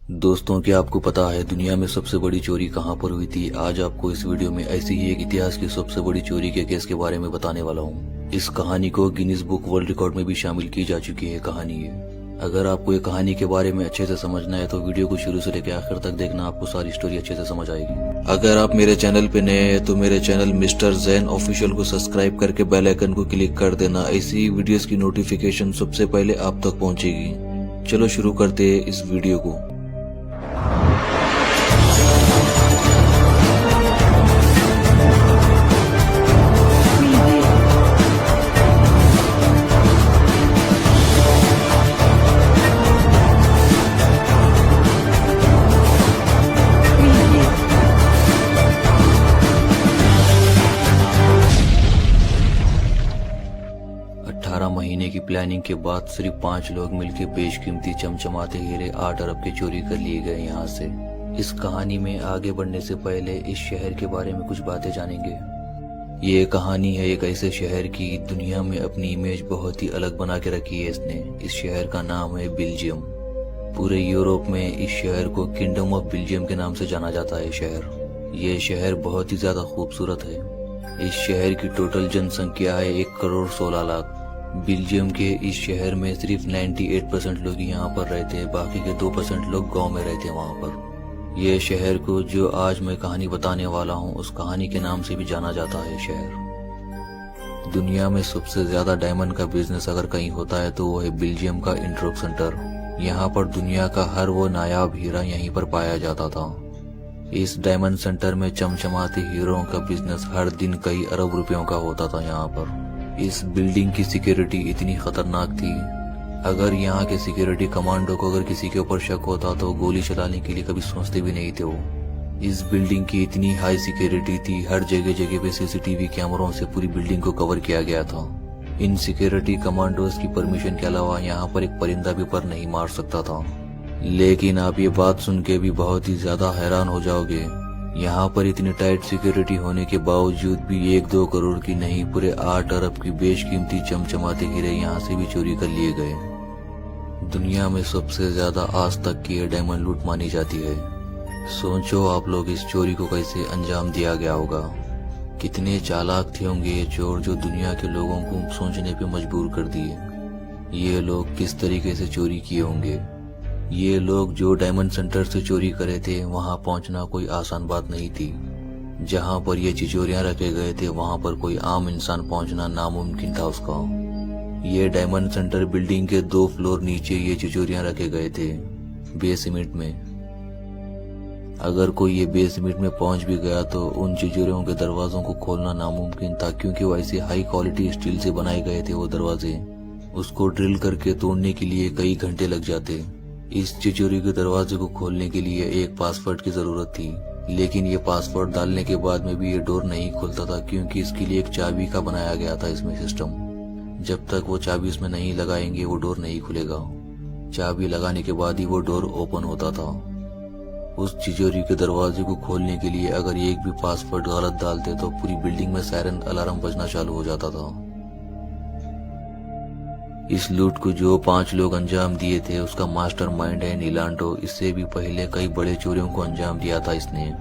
दोस्तों, क्या आपको पता है दुनिया में सबसे बड़ी चोरी कहां पर हुई थी? आज आपको इस वीडियो में ऐसी ही एक इतिहास की सबसे बड़ी चोरी के केस के बारे में बताने वाला हूं। इस कहानी को गिनीज बुक वर्ल्ड रिकॉर्ड में भी शामिल की जा चुकी है कहानी है। अगर आपको ये कहानी के बारे में अच्छे से समझना है तो वीडियो को शुरू से लेकर आखिर तक देखना, आपको सारी स्टोरी अच्छे से समझ आएगी। अगर आप मेरे चैनल पे नए हैं तो मेरे चैनल मिस्टर जैन ऑफिशियल को सब्सक्राइब करके बेल आइकन को क्लिक कर देना। ऐसी वीडियोस की नोटिफिकेशन सबसे पहले आप तक पहुंचेगी। चलो शुरू करते हैं इस वीडियो को। 18 महीने की प्लानिंग के बाद सिर्फ 5 लोग मिलकर बेशकीमती चमचमाते हीरे 8 अरब के चोरी कर लिए गए यहाँ से। इस कहानी में आगे बढ़ने से पहले इस शहर के बारे में कुछ बातें जानेंगे। ये कहानी है एक ऐसे शहर की दुनिया में अपनी इमेज बहुत ही अलग बना के रखी है इसने। इस शहर का नाम है बेल्जियम। पूरे यूरोप में इस शहर को किंगडम ऑफ बेल्जियम के नाम से जाना जाता है शहर। ये शहर बहुत ही ज्यादा खूबसूरत है। इस शहर की टोटल जनसंख्या है 1 करोड़ 16 लाख। बेल्जियम के इस शहर में सिर्फ 98% लोग यहाँ पर रहते हैं, बाकी के 2% लोग गांव में रहते हैं वहाँ पर। यह शहर को जो आज मैं कहानी बताने वाला हूँ उस कहानी के नाम से भी जाना जाता है शहर। दुनिया में सबसे ज्यादा डायमंड का बिजनेस अगर कहीं होता है तो वो है बेल्जियम का इंट्रोक सेंटर। यहाँ पर दुनिया का हर वो नायाब हीरा यहीं पर पाया जाता था। इस डायमंड सेंटर में चमचमाते हीरों का बिजनेस हर दिन कई अरब रुपयों का होता था यहाँ पर। इस बिल्डिंग की सिक्योरिटी इतनी खतरनाक थी, अगर यहाँ के सिक्योरिटी कमांडो को अगर किसी के ऊपर शक होता तो गोली चलाने के लिए कभी सोचते भी नहीं थे वो। इस बिल्डिंग की इतनी हाई सिक्योरिटी थी, हर जगह जगह पे सीसीटीवी कैमरों से पूरी बिल्डिंग को कवर किया गया था। इन सिक्योरिटी कमांडोज की परमिशन के अलावा यहाँ पर एक परिंदा भी पर नहीं मार सकता था। लेकिन आप ये बात सुन के भी बहुत ही ज्यादा हैरान हो जाओगे, यहाँ पर इतनी टाइट सिक्योरिटी होने के बावजूद भी 1-2 करोड़ की नहीं, पूरे 8 अरब की बेशकीमती चमचमाते हीरे यहाँ से भी चोरी कर लिए गए। दुनिया में सबसे ज्यादा आज तक की ये डायमंड लूट मानी जाती है। सोचो आप लोग इस चोरी को कैसे अंजाम दिया गया होगा। कितने चालाक थे होंगे ये चोर जो दुनिया के लोगों को सोचने पे मजबूर कर दिए। ये लोग किस तरीके से चोरी किए होंगे। ये लोग जो डायमंड सेंटर से चोरी करे थे वहां पहुंचना कोई आसान बात नहीं थी। जहां पर ये चिचोरियां रखे गए थे वहां पर कोई आम इंसान पहुंचना नामुमकिन था उसका। ये डायमंड सेंटर बिल्डिंग के 2 फ्लोर नीचे ये चिचोरियां रखे गए थे बेसमेंट में। अगर कोई ये बेसमेंट में पहुंच भी गया तो उन चिचोरियों के दरवाजों को खोलना नामुमकिन था, क्योंकि वो ऐसे हाई क्वालिटी स्टील से बनाए गए थे वो दरवाजे। उसको ड्रिल करके तोड़ने के लिए कई घंटे लग जाते। इस चिचोरी के दरवाजे को खोलने के लिए एक पासवर्ड की जरूरत थी, लेकिन ये पासवर्ड डालने के बाद में भी ये डोर नहीं खुलता था, क्योंकि इसके लिए एक चाबी का बनाया गया था इसमें सिस्टम। जब तक वो चाबी इसमें नहीं लगाएंगे वो डोर नहीं खुलेगा। चाबी लगाने के बाद ही वो डोर ओपन होता था। उस चिचोरी के दरवाजे को खोलने के लिए अगर एक भी पासवर्ड गलत डालते तो पूरी बिल्डिंग में सायरन अलार्म बजना चालू हो जाता था। इस लूट को जो 5 लोग अंजाम दिए थे उसका मास्टरमाइंड है नीलांडो। इससे भी पहले कई बड़े चोरियों को अंजाम दिया था इसने।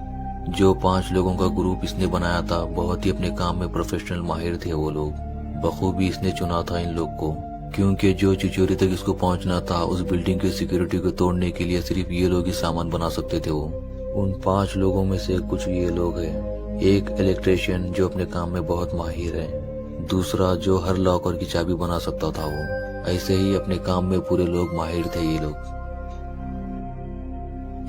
जो 5 लोगों का ग्रुप इसने बनाया था बहुत ही अपने काम में प्रोफेशनल माहिर थे वो लोग। बखूबी इसने चुना था इन लोग को, क्योंकि जो चिचोरी तक इसको पहुंचना था उस बिल्डिंग की सिक्योरिटी को तोड़ने के लिए सिर्फ ये लोग ही सामान बना सकते थे वो। उन 5 लोगों में से कुछ ये लोग हैं। एक इलेक्ट्रिशियन जो अपने काम में बहुत माहिर है, दूसरा जो हर लॉकर की चाबी बना सकता था वो। ऐसे ही अपने काम में पूरे लोग माहिर थे ये लोग।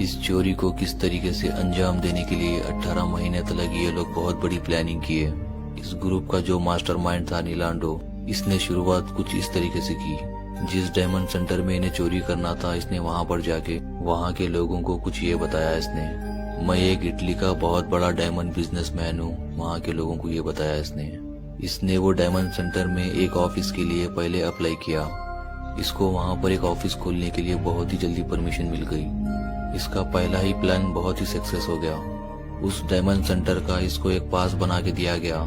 इस चोरी को किस तरीके से अंजाम देने के लिए 18 महीने तक ये लोग बहुत बड़ी प्लानिंग किए। इस ग्रुप का जो मास्टरमाइंड था नीलांडो, इसने शुरुआत कुछ इस तरीके से की। जिस डायमंड सेंटर में इन्हें चोरी करना था इसने वहां पर जाके वहां के लोगों को कुछ ये बताया इसने, मैं एक इटली का बहुत बड़ा डायमंड बिजनेसमैन हूँ। वहां के लोगों को ये बताया इसने वो डायमंड सेंटर में एक ऑफिस के लिए पहले अप्लाई किया। इसको वहां पर एक ऑफिस खोलने के लिए बहुत ही जल्दी परमिशन मिल गई। इसका पहला ही प्लान बहुत ही सक्सेस हो गया। उस डायमंड सेंटर का इसको एक पास बना के दिया गया।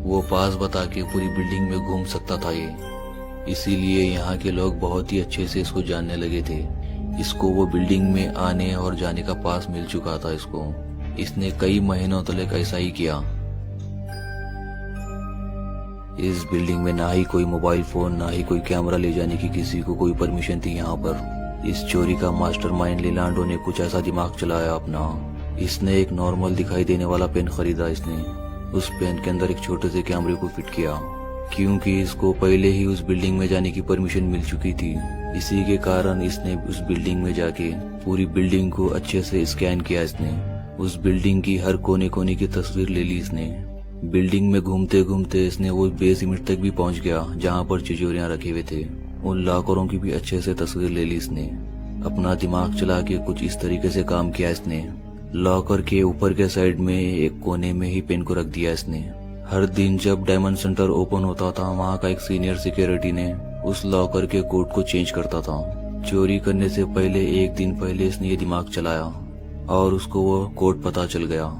वो पास बता के पूरी बिल्डिंग में घूम सकता था ये। इसीलिए यहाँ के लोग बहुत ही अच्छे से इसको जानने लगे थे इसको वो बिल्डिंग में आने और जाने का पास मिल चुका था। इसने कई महीनों तक ऐसा ही किया। इस बिल्डिंग में ना ही कोई मोबाइल फोन, ना ही कोई कैमरा ले जाने की किसी को कोई परमिशन थी यहाँ पर। इस चोरी का मास्टरमाइंड लिलांडो ने कुछ ऐसा दिमाग चलाया अपना। इसने एक नॉर्मल दिखाई देने वाला पेन खरीदा। इसने उस पेन के अंदर एक छोटे से कैमरे को फिट किया, क्योंकि इसको पहले ही उस बिल्डिंग में जाने की परमिशन मिल चुकी थी। इसी के कारण इसने उस बिल्डिंग में जाके पूरी बिल्डिंग को अच्छे से स्कैन किया। इसने उस बिल्डिंग की हर कोने कोने की तस्वीर ले ली। इसने बिल्डिंग में घूमते घूमते इसने वो बेस लिमिट तक भी पहुंच गया जहां पर तिजोरियां रखे हुए थे। उन लॉकरों की भी अच्छे से तस्वीर ले ली। इसने अपना दिमाग चला के कुछ इस तरीके से काम किया। इसने लॉकर के ऊपर के साइड में एक कोने में ही पेन को रख दिया। इसने हर दिन जब डायमंड सेंटर ओपन होता था, वहाँ का एक सीनियर सिक्योरिटी ने उस लॉकर के कोड को चेंज करता था। चोरी करने से पहले एक दिन पहले इसने ये दिमाग चलाया और उसको वो कोड पता चल गया।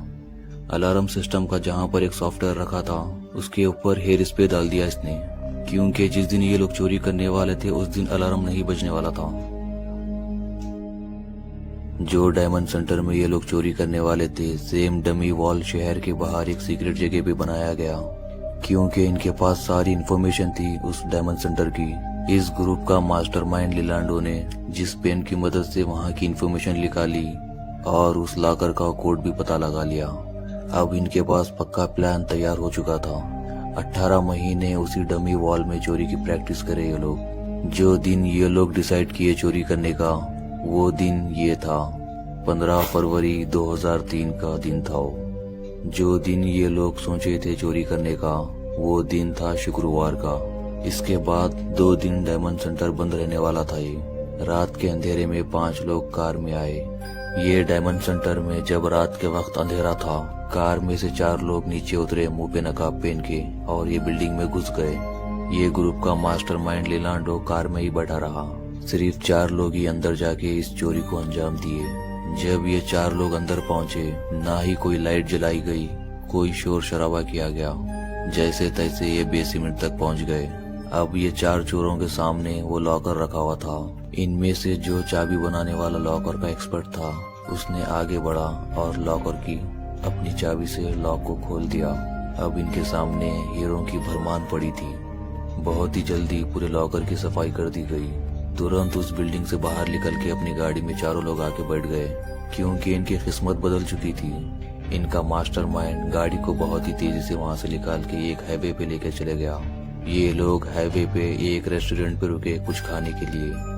अलार्म सिस्टम का जहाँ पर एक सॉफ्टवेयर रखा था, उसके ऊपर हेयर स्प्रे डाल दिया इसने, क्योंकि जिस दिन ये लोग चोरी करने वाले थे उस दिन अलार्म नहीं बजने वाला था। जो डायमंड सेंटर में ये लोग चोरी करने वाले थे, सेम डमी वॉल शहर के बाहर एक सीक्रेट जगह पे बनाया गया, क्योंकि इनके पास सारी इन्फॉर्मेशन थी उस डायमंड सेंटर की। इस ग्रुप का मास्टरमाइंड लिलांडो ने जिस पेन की मदद से वहाँ की इन्फॉर्मेशन निकाली और उस लॉकर का कोड भी पता लगा लिया। अब इनके पास पक्का प्लान तैयार हो चुका था। 18 महीने उसी डमी वॉल में चोरी की प्रैक्टिस करे ये लोग। जो दिन ये लोग डिसाइड किए चोरी करने का, वो दिन ये था 15 फरवरी 2003 का दिन था। जो दिन ये लोग सोचे थे चोरी करने का, वो दिन था शुक्रवार का। इसके बाद 2 दिन डायमंड सेंटर बंद रहने वाला था। ये रात के अंधेरे में 5 लोग कार में आए। ये डायमंड सेंटर में जब रात के वक्त अंधेरा था, कार में से 4 लोग नीचे उतरे मुंह पे नकाब पहन के और ये बिल्डिंग में घुस गए। ये ग्रुप का मास्टरमाइंड लिलांडो कार में ही बैठा रहा। सिर्फ 4 लोग ही अंदर जाके इस चोरी को अंजाम दिए। जब ये 4 लोग अंदर पहुंचे, ना ही कोई लाइट जलाई गई, कोई शोर शराबा किया गया। जैसे तैसे ये बेसमेंट तक पहुंच गए। अब ये 4 चोरों के सामने वो लॉकर रखा हुआ था। इनमें से जो चाबी बनाने वाला लॉकर का एक्सपर्ट था, उसने आगे बढ़ा और लॉकर की अपनी चाबी से लॉक को खोल दिया। अब इनके सामने हीरों की भरमार पड़ी थी। बहुत ही जल्दी पूरे लॉकर की सफाई कर दी गई। तुरंत उस बिल्डिंग से बाहर निकल के अपनी गाड़ी में 4 लोग आके बैठ गए, क्योंकि इनकी किस्मत बदल चुकी थी। इनका मास्टरमाइंड गाड़ी को बहुत ही तेजी से वहां से निकाल के एक हाईवे पे लेकर चले गया। ये लोग हाईवे पे एक रेस्टोरेंट पे रुके कुछ खाने के लिए।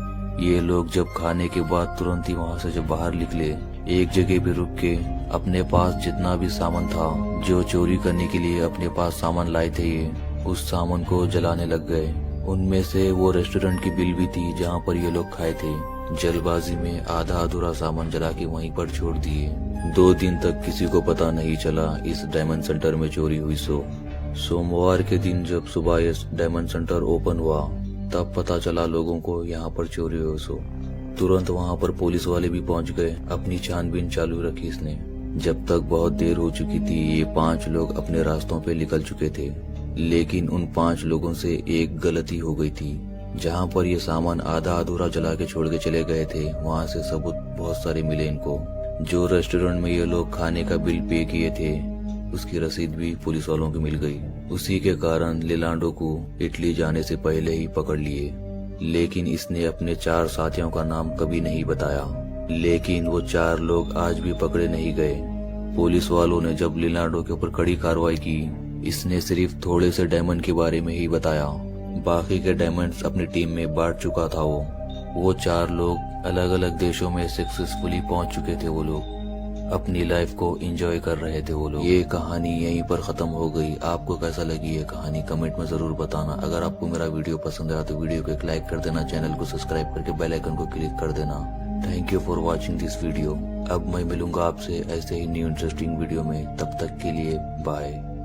ये लोग जब खाने के बाद तुरंत ही वहां से जब बाहर निकले, एक जगह पे रुक के अपने पास जितना भी सामान था, जो चोरी करने के लिए अपने पास सामान लाए थे, ये उस सामान को जलाने लग गए। उनमें से वो रेस्टोरेंट की बिल भी थी जहाँ पर ये लोग खाए थे। जल्दबाजी में आधा अधूरा सामान जला के वहीं पर छोड़ दिए। 2 दिन तक किसी को पता नहीं चला इस डायमंड सेंटर में चोरी हुई। सोमवार के दिन जब सुबह ये डायमंड सेंटर ओपन हुआ, तब पता चला लोगों को यहाँ पर चोरी हुई। तुरंत वहाँ पर पुलिस वाले भी पहुँच गए। अपनी छानबीन चालू रखी इसने। जब तक बहुत देर हो चुकी थी, ये 5 लोग अपने रास्तों पे निकल चुके थे, लेकिन उन 5 लोगों से एक गलती हो गई थी। जहाँ पर ये सामान आधा अधूरा जला के छोड़ के चले गए थे, वहाँ से सबूत बहुत सारे मिले इनको। जो रेस्टोरेंट में ये लोग खाने का बिल पे किए थे, उसकी रसीद भी पुलिस वालों को मिल गई। उसी के कारण लिलांडो को इटली जाने से पहले ही पकड़ लिए, लेकिन इसने अपने 4 साथियों का नाम कभी नहीं बताया। लेकिन वो 4 लोग आज भी पकड़े नहीं गए। पुलिस वालों ने जब लिलांडो के ऊपर कड़ी कार्रवाई की, इसने सिर्फ थोड़े से डायमंड के बारे में ही बताया। बाकी के डायमंड्स अपनी टीम में बांट चुका था। वो 4 लोग अलग अलग देशों में सक्सेसफुली पहुंच चुके थे। वो लोग अपनी लाइफ को एंजॉय कर रहे थे। वो लोग। ये कहानी यहीं पर खत्म हो गई। आपको कैसा लगी ये कहानी कमेंट में जरूर बताना। अगर आपको मेरा वीडियो पसंद आया तो वीडियो को एक लाइक कर देना, चैनल को सब्सक्राइब करके बेल आइकन को क्लिक कर देना। Thank you for watching this video. अब मैं मिलूंगा आपसे ऐसे ही न्यू इंटरेस्टिंग वीडियो में। तब तक के लिए बाय।